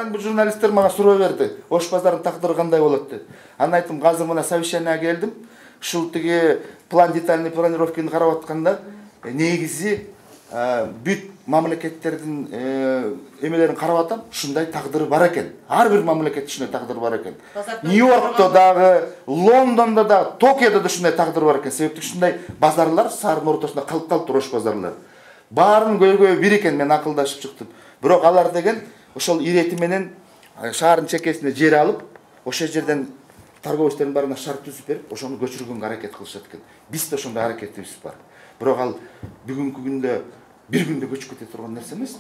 анан бул журналисттер мага суроо берди. Ош базарынын тагдыры кандай болот деп. Анан айттым, азыр мына совещанияга келдим. Ушул тиги план детальный планировканы карап атканда негизи бүт мамлекеттердин эмелерин карап атам, ушундай тагдыры бар экен. Ар бир мамлекет ушундай тагдыры бар экен. Нью-Йоркто дагы, Лондондо дагы, Токиодо да ушундай тагдыры бар экен. Себептен ушундай базарлар шаардын ортосунда калып калыптыр, ош базарлар. Баарын көйгөйү бир экен, мен акылдашып чыктым. Бирок алар деген ошол ирети менен шаардын чекесине жер алып, ошол жерден торговецтердин баарына шарт түзүп берип, ошону көчүргөнгө аракет кылышат экен. Биз да ошондой аракетибиз бар. Бирок ал бүгүнкү күндө бир күндө көчүп кете турган нерсе эмес.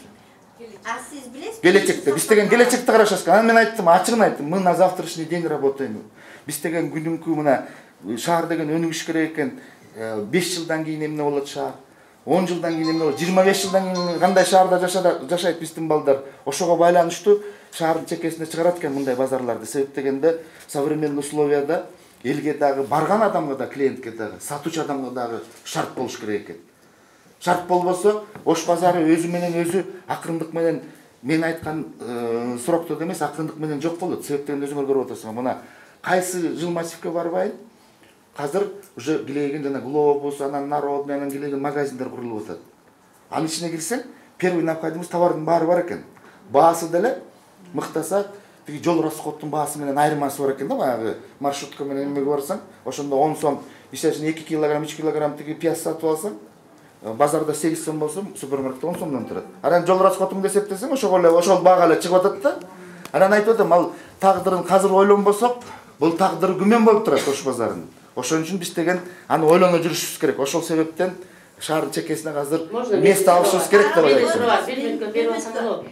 А сиз билесизби? Келечекте, биз деген келечекти карашат. Анан мен айттым, ачыгын айттым, мы на завтрашний день работаем. Биз деген күнүнкү мына шаар деген өнүгүш керек экен. 5 жылдан кийин эмне болот шаар? 10 жылдан кийин эмне болот? 25 жылдан кийин кандай шаарда жашайт биздин балдар? Ошого байланыштуу шаардын чекесине чыгарат экен мындай базарларды. Себеп дегенде современный условияда элге дагы барган адамга да, клиентке дагы, сатуучу адамга дагы шарт болуш керек экен. Шарт болбосо, ош базары өзү менен өзү акырындык менен мен айткан срокто эмес, акырындык менен жок болот. Себеп дегенде өзүңөр көрүп атасыңар. Мына кайсы жыл массивке барбайын? Азыр уже килеген жана Глобус, анан Народный, анан килеген магазиндер курулуп атат. Анын ичине кирсең, первый необходимость товардын баары бар экен. Баасы деле мыктаса, тиги жол расходтун баасы менен айырмасы бар экен да, баягы маршрутка менен эмеге барсаң, ошондо 10 сом, ишечине 2 килограмм, 3 килограмм тиги пияз сатып алсаң, базарда 8 сом болсо, супермаркетте 10 сомдон турат. Анан жол расходун эсептесең, ошол баага эле чыгып атат да. Анан айтып атам, ал тагдырын азыр ойлонбосок, бул тагдыр күмөн болуп турат ош базарынын. Ошон үчүн биз деген аны ойлоно жүрүшүбүз керек. Ошол себептен шаардын чекесине азыр место алышыбыз керек деп ойлойм.